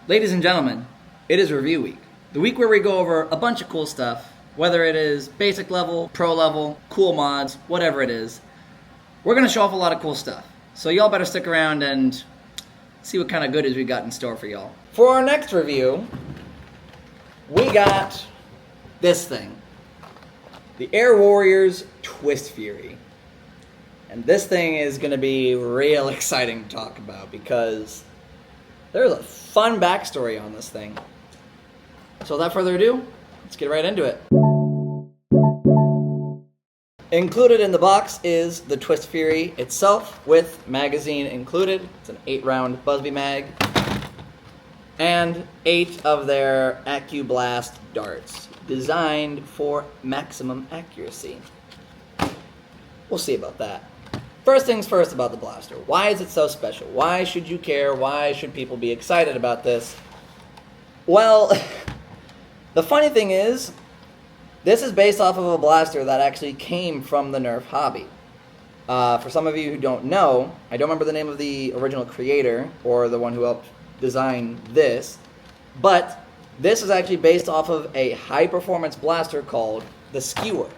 Ladies and gentlemen, it is review week. The week where we go over a bunch of cool stuff, whether it is basic level, pro level, cool mods, whatever it is. We're going to show off a lot of cool stuff. So y'all better stick around and see what kind of goodies we got in store for y'all. For our next review, we got this thing. The Air Warriors Twist Fury. And this thing is going to be real exciting to talk about because there's a fun backstory on this thing. So without further ado, let's get right into it. Included in the box is the Twist Fury itself with magazine included. It's an 8-round Busby mag. And 8 of their AccuBlast darts, designed for maximum accuracy. We'll see about that. First things first about the blaster. Why is it so special? Why should you care? Why should people be excited about this? Well, the funny thing is, this is based off of a blaster that actually came from the Nerf hobby. For some of you who don't know, I don't remember the name of the original creator or the one who helped design this, but this is actually based off of a high-performance blaster called the Skewer.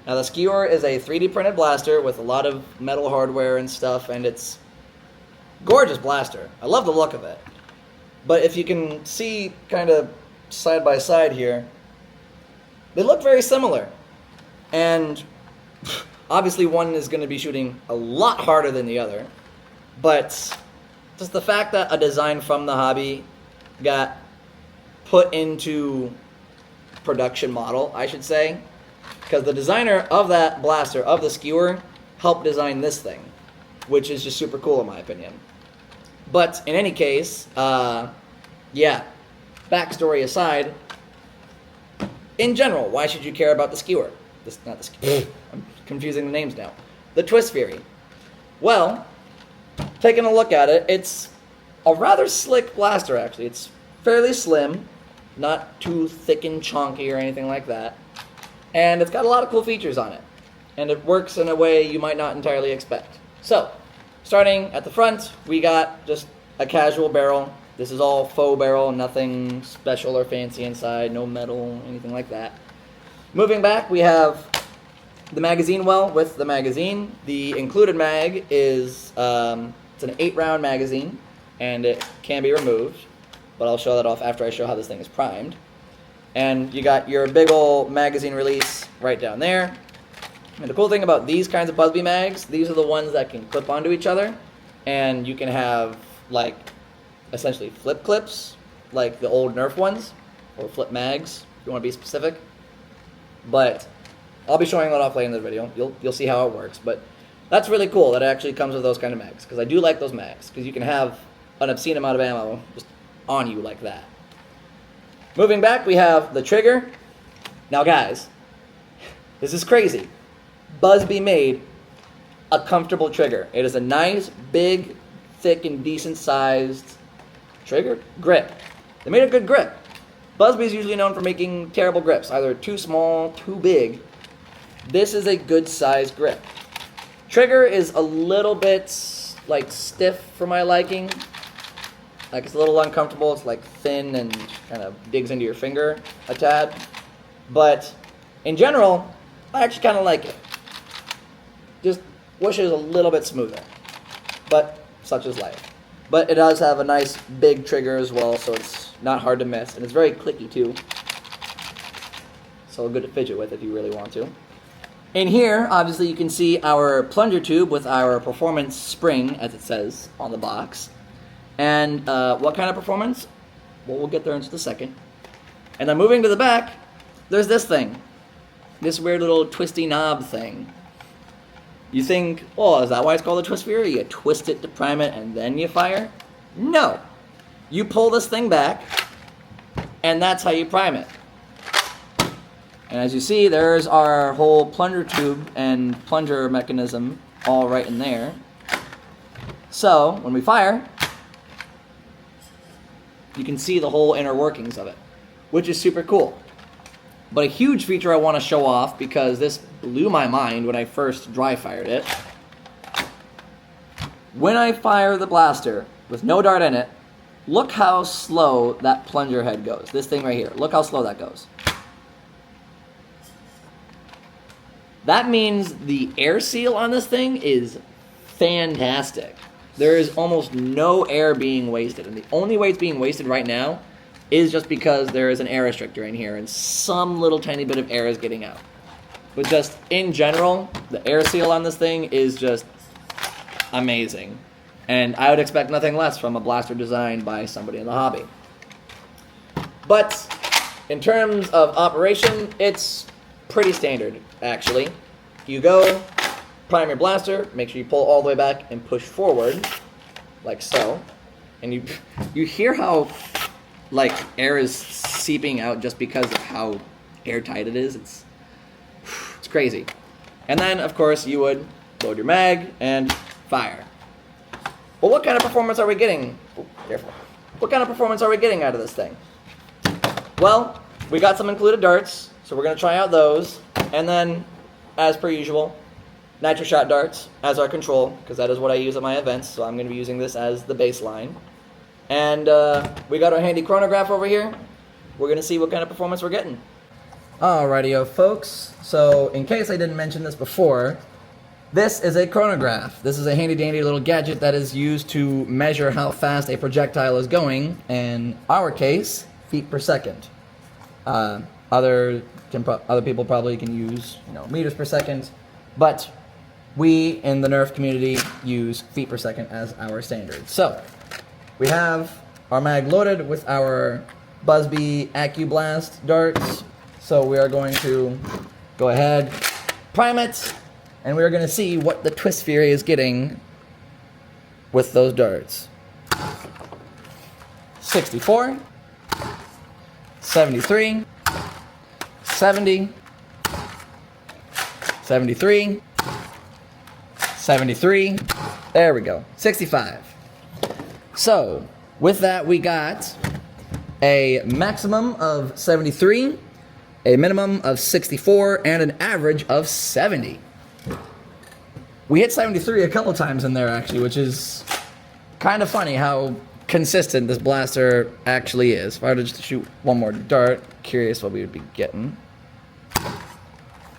Now, the Skewer is a 3D printed blaster with a lot of metal hardware and stuff, and it's a gorgeous blaster. I love the look of it. But if you can see kind of side by side here, they look very similar. And obviously one is going to be shooting a lot harder than the other, but just the fact that a design from the hobby got put into production model, I should say, because the designer of that blaster, of the Skewer, helped design this thing, which is just super cool in my opinion. But in any case, yeah, backstory aside, in general, why should you care about the Skewer? Not the Skewer. I'm confusing the names now. The Twist Fury. Well, taking a look at it, it's a rather slick blaster actually. It's fairly slim, not too thick and chunky or anything like that. And it's got a lot of cool features on it. And it works in a way you might not entirely expect. So, starting at the front, we got just a casual barrel. This is all faux barrel, nothing special or fancy inside, no metal, anything like that. Moving back, we have the magazine well with the magazine. The included mag is, it's an 8-round magazine, and it can be removed. But I'll show that off after I show how this thing is primed. And you got your big ol' magazine release right down there. And the cool thing about these kinds of Busby mags, these are the ones that can clip onto each other. And you can have, like, essentially flip clips, like the old Nerf ones, or flip mags, if you want to be specific. But I'll be showing that off later in the video. You'll see how it works. But that's really cool that it actually comes with those kind of mags, because I do like those mags, because you can have an obscene amount of ammo just on you like that. Moving back, we have the trigger. Now guys, this is crazy. Busby made a comfortable trigger. It is a nice, big, thick, and decent sized trigger grip. They made a good grip. Busby is usually known for making terrible grips, either too small, too big. This is a good sized grip. Trigger is a little bit like stiff for my liking. Like it's a little uncomfortable. It's like thin and kind of digs into your finger a tad. But in general, I actually kind of like it. Just wish it was a little bit smoother. But such is life. But it does have a nice big trigger as well, so it's not hard to miss. And it's very clicky too. So good to fidget with if you really want to. In here, obviously you can see our plunger tube with our performance spring, as it says on the box. And what kind of performance? Well, we'll get there in just a second. And then moving to the back, there's this thing. This weird little twisty knob thing. You think, oh, is that why it's called a Twist Fury? You twist it to prime it and then you fire? No. You pull this thing back, and that's how you prime it. And as you see, there's our whole plunger tube and plunger mechanism all right in there. So, when we fire, you can see the whole inner workings of it, which is super cool. But a huge feature I want to show off, because this blew my mind when I first dry fired it. When I fire the blaster with no dart in it, look how slow that plunger head goes. This thing right here. Look how slow that goes. That means the air seal on this thing is fantastic. There is almost no air being wasted. And the only way it's being wasted right now is just because there is an air restrictor in here and some little tiny bit of air is getting out. But just in general, the air seal on this thing is just amazing. And I would expect nothing less from a blaster designed by somebody in the hobby. But in terms of operation, it's pretty standard, actually. You go, prime your blaster, make sure you pull all the way back and push forward, like so. And you hear how, like, air is seeping out just because of how airtight it is. It's crazy. And then, of course, you would load your mag and fire. Well, what kind of performance are we getting? Oh, careful. What kind of performance are we getting out of this thing? Well, we got some included darts, so we're going to try out those. And then, as per usual, nitro shot darts as our control, because that is what I use at my events, so I'm going to be using this as the baseline. And we got our handy chronograph over here. We're going to see what kind of performance we're getting. Alrighty-o, folks. So, in case I didn't mention this before, this is a chronograph. This is a handy-dandy little gadget that is used to measure how fast a projectile is going. In our case, feet per second. Other people probably can use, meters per second, but we in the Nerf community use feet per second as our standard. So, we have our mag loaded with our Busby AccuBlast darts. So we are going to go ahead, prime it, and we are going to see what the Twist Fury is getting with those darts. 64, 73, 70, 73, 73, there we go, 65. So, with that we got a maximum of 73, a minimum of 64, and an average of 70. We hit 73 a couple times in there, actually, which is kind of funny how consistent this blaster actually is. If I were to just shoot one more dart, curious what we would be getting.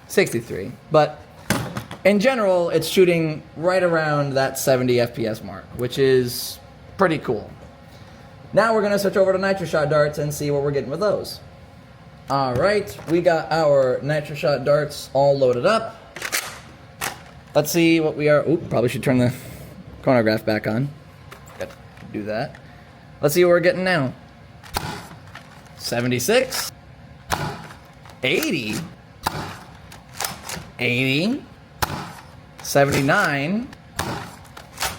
63. But in general, it's shooting right around that 70 FPS mark, which is pretty cool. Now we're going to switch over to nitro shot darts and see what we're getting with those. Alright, we got our nitro shot darts all loaded up. Let's see what we are... Oop, probably should turn the chronograph back on. Got to do that. Let's see what we're getting now. 76. 80. 80. 79.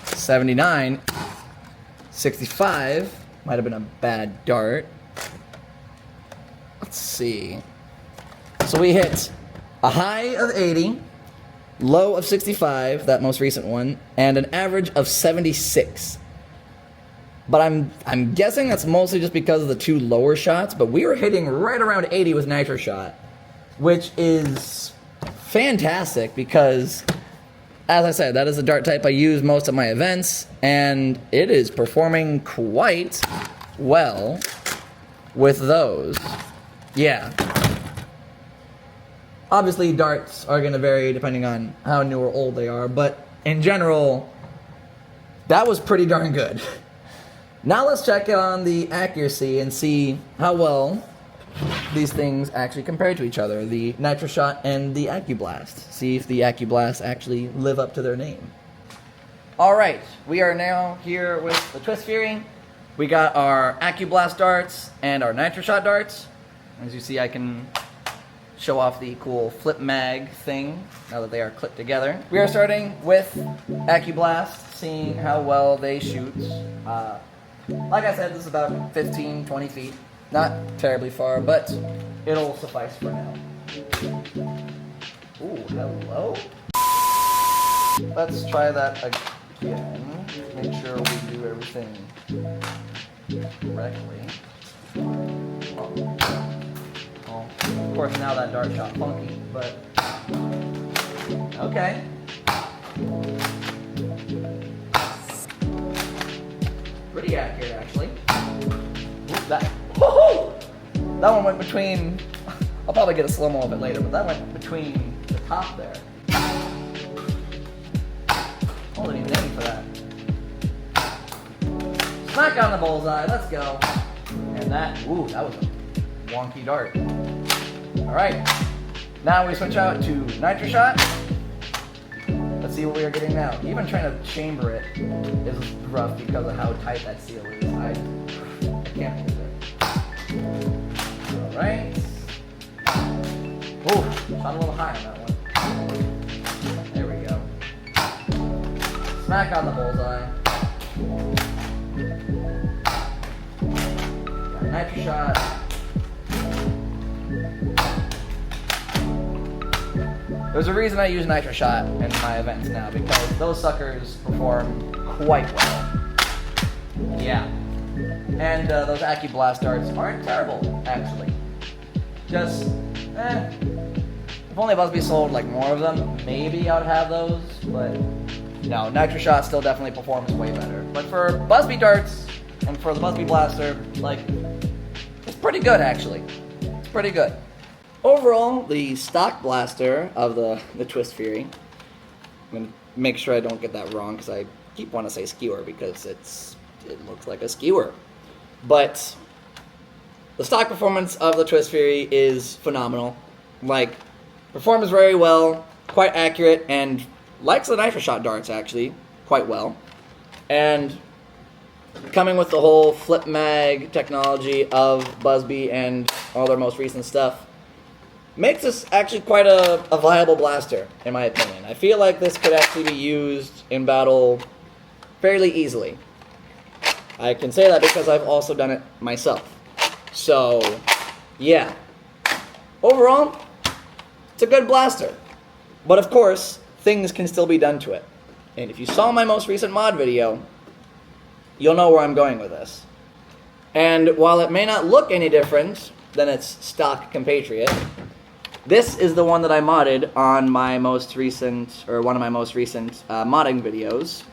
79. 65. Might have been a bad dart. Let's see. So we hit a high of 80, low of 65, that most recent one, and an average of 76. But I'm guessing that's mostly just because of the two lower shots, but we were hitting right around 80 with nitro shot, which is fantastic because, as I said, that is the dart type I use most at my events, and it is performing quite well with those. Yeah. Obviously, darts are going to vary depending on how new or old they are, but in general, that was pretty darn good. Now let's check on the accuracy and see how well these things actually compare to each other, the nitro shot and the AccuBlast. See if the AccuBlast actually live up to their name. Alright, we are now here with the Twist Fury. We got our AccuBlast darts and our nitro shot darts. As you see, I can show off the cool flip mag thing now that they are clipped together. We are starting with AccuBlast, seeing how well they shoot. Like I said, this is about 15, 20 feet. Not terribly far, but it'll suffice for now. Ooh, hello? Let's try that again. Make sure we do everything correctly. Well, of course, now that dart shot funky, but okay. Pretty accurate, actually. That one went between, I'll probably get a slow-mo of it later, but that went between the top there. Wasn't even aiming for that. Smack on the bullseye, let's go. And that, ooh, that was a wonky dart. All right, now we switch out to Nitro Shot. Let's see what we are getting now. Even trying to chamber it is rough because of how tight that seal is. I can't move it. All right. Ooh, shot a little high on that one. There we go. Smack on the bullseye. Got Nitro Shot. There's a reason I use Nitro Shot in my events now, because those suckers perform quite well. Yeah. And those AccuBlast darts aren't terrible, actually. Just, if only Busby sold like more of them, maybe I would have those, but no, Nitro Shot still definitely performs way better. But for Busby darts, and for the Busby Blaster, like, it's pretty good, actually. It's pretty good. Overall, the stock blaster of the Twist Fury, I'm going to make sure I don't get that wrong because I keep wanting to say skewer because it looks like a skewer. But the stock performance of the Twist Fury is phenomenal. Like, performs very well, quite accurate, and likes the Nitro Shot darts actually quite well. And coming with the whole flip mag technology of Busby and all their most recent stuff, makes this actually quite a viable blaster, in my opinion. I feel like this could actually be used in battle fairly easily. I can say that because I've also done it myself. So, yeah. Overall, it's a good blaster. But of course, things can still be done to it. And if you saw my most recent mod video, you'll know where I'm going with this. And while it may not look any different than its stock compatriot, this is the one that I modded on my most recent, or one of my most recent modding videos.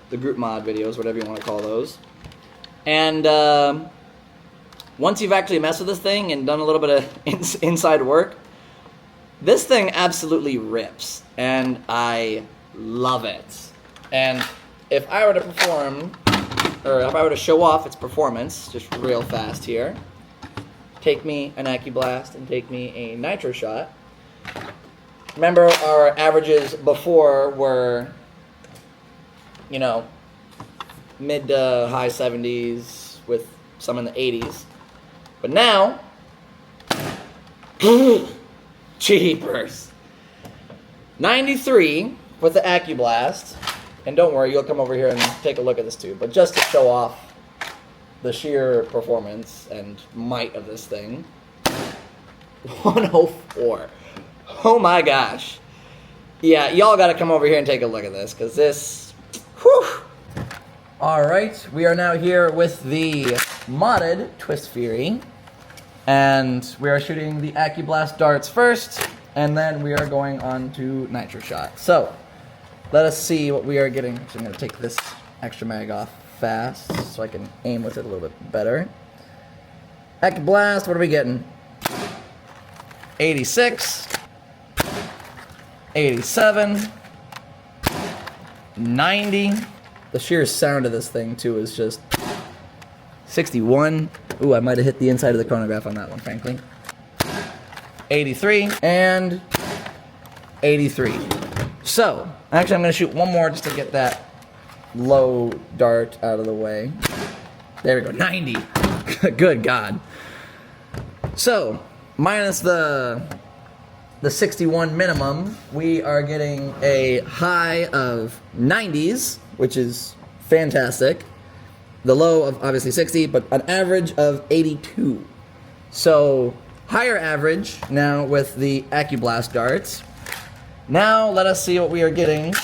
The group mod videos, whatever you want to call those. And once you've actually messed with this thing and done a little bit of inside work, this thing absolutely rips. And I love it. And if I were to perform, or if I were to show off its performance, just real fast here, take me an AccuBlast and take me a Nitro Shot. Remember, our averages before were, you know, mid to high 70s with some in the 80s. But now, cheapers. 93 with the AccuBlast. And don't worry, you'll come over here and take a look at this too. But just to show off the sheer performance and might of this thing. 104. Oh my gosh. Yeah, y'all gotta come over here and take a look at this, because this, whew. Alright, we are now here with the modded Twist Fury. And we are shooting the AccuBlast darts first, and then we are going on to Nitro Shot. So, let us see what we are getting. So I'm gonna take this extra mag off fast so I can aim with it a little bit better. AccuBlast, what are we getting? 86, 87, 90. The sheer sound of this thing too is just 61. Ooh, I might have hit the inside of the chronograph on that one, frankly. 83 and 83. So, actually I'm gonna shoot one more just to get that low dart out of the way. There we go, 90. Good God. So, minus the 61 minimum, we are getting a high of 90s, which is fantastic. The low of obviously 60, but an average of 82. So, higher average now with the AccuBlast darts. Now, let us see what we are getting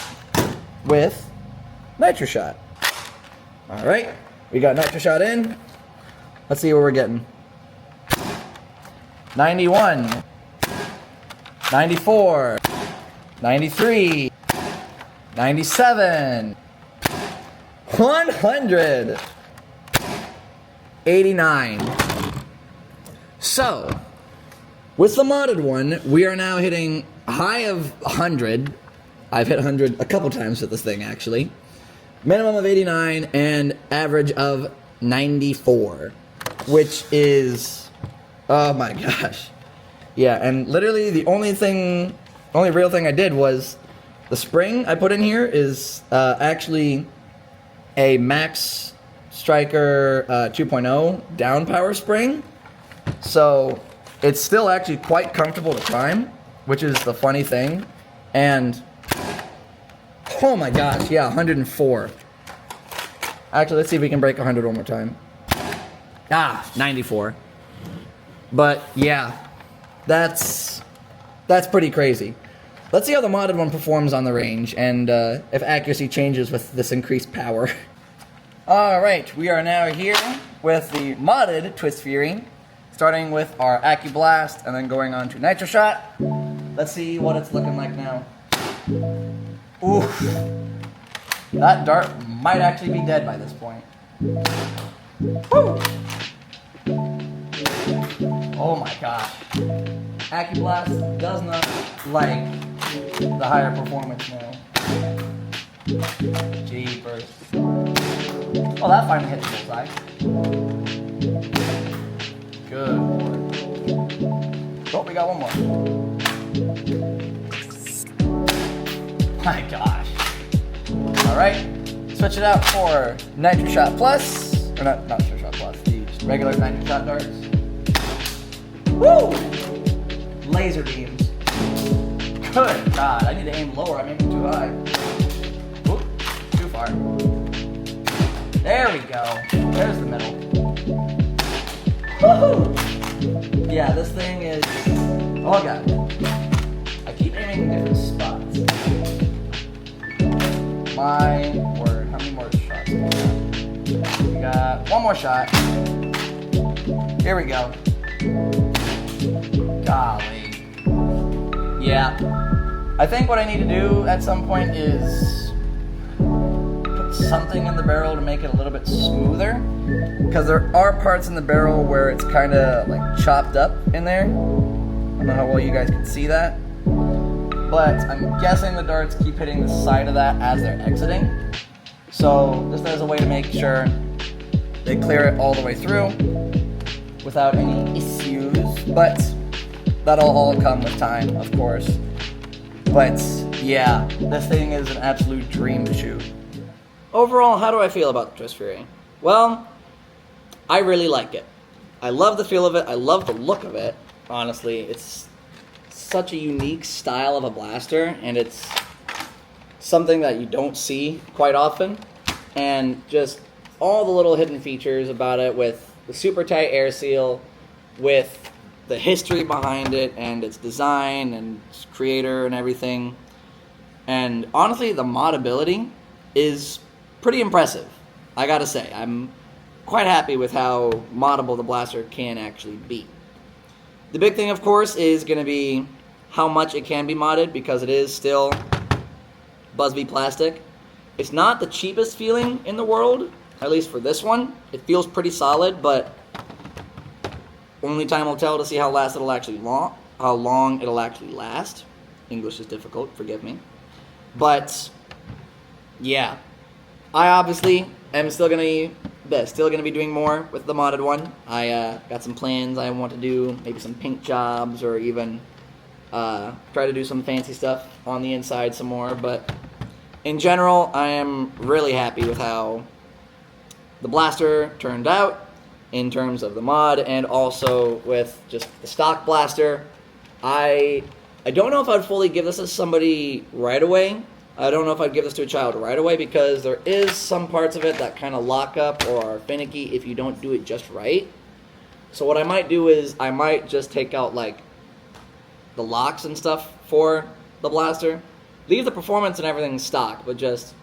with Nitro Shot. Alright, we got Nitro Shot in. Let's see what we're getting. 91, 94, 93, 97, 100, 89. So, with the modded one, we are now hitting a high of 100. I've hit 100 a couple times with this thing, actually. Minimum of 89 and average of 94, which is, oh my gosh. Yeah, and literally the only real thing I did was the spring I put in here is actually a Max Striker 2.0 down power spring. So it's still actually quite comfortable to climb, which is the funny thing. And oh my gosh, yeah, 104. Actually, let's see if we can break 100 one more time. 94. But yeah, that's pretty crazy. Let's see how the modded one performs on the range and if accuracy changes with this increased power. Alright, we are now here with the modded Twist Fury, starting with our AccuBlast and then going on to Nitro Shot. Let's see what it's looking like now. Oof. That dart might actually be dead by this point. Woo! Oh my gosh. AccuBlast does not like the higher performance now. Jeepers. Oh, that finally hit the bullseye. Good lord. Oh, we got one more. My gosh. Alright. Switch it out for Nitro Shot Plus. Or not Nitro Shot Plus, the regular Nitro Shot darts. Woo! Laser beams. Good God, I need to aim lower. I'm aiming too high. Oop, too far. There we go. There's the middle. Woohoo! Yeah, this thing is... Oh god. I keep aiming in different spots. My word. How many more shots do we got? We got one more shot. Here we go. Golly. Yeah. I think what I need to do at some point is put something in the barrel to make it a little bit smoother. Because there are parts in the barrel where it's kind of like chopped up in there. I don't know how well you guys can see that. But I'm guessing the darts keep hitting the side of that as they're exiting. So just as a way to make sure they clear it all the way through without any issues. But that'll all come with time, of course. But yeah, this thing is an absolute dream to shoot. Overall, how do I feel about the Twist Fury? Well, I really like it. I love the feel of it. I love the look of it. Honestly, it's such a unique style of a blaster, and it's something that you don't see quite often. And just all the little hidden features about it, with the super tight air seal, with the history behind it and its design and its creator and everything. And honestly, the modability is pretty impressive. I gotta say, I'm quite happy with how moddable the blaster can actually be. The big thing, of course, is going to be how much it can be modded, because it is still Busby plastic. It's not the cheapest feeling in the world, at least for this one. It feels pretty solid, but only time will tell to see how long it'll actually last. English is difficult, forgive me. But yeah, I obviously am still gonna be doing more with the modded one. I got some plans I want to do, maybe some paint jobs, or even try to do some fancy stuff on the inside some more. But in general, I am really happy with how the blaster turned out in terms of the mod, and also with just the stock blaster. I don't know if I'd fully give this to somebody right away. I don't know if I'd give this to a child right away, because there is some parts of it that kind of lock up or are finicky if you don't do it just right. So what I might do is I might just take out like the locks and stuff for the blaster. Leave the performance and everything stock, but just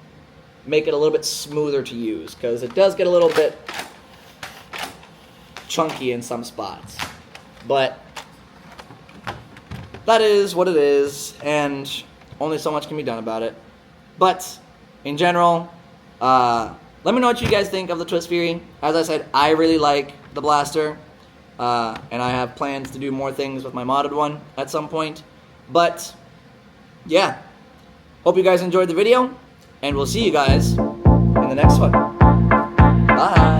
make it a little bit smoother to use, because it does get a little bit chunky in some spots. But that is what it is, and only so much can be done about it. But in general, let me know what you guys think of the Twist Fury. As I said, I really like the blaster. and I have plans to do more things with my modded one at some point. But yeah, hope you guys enjoyed the video, and we'll see you guys in the next one. Bye.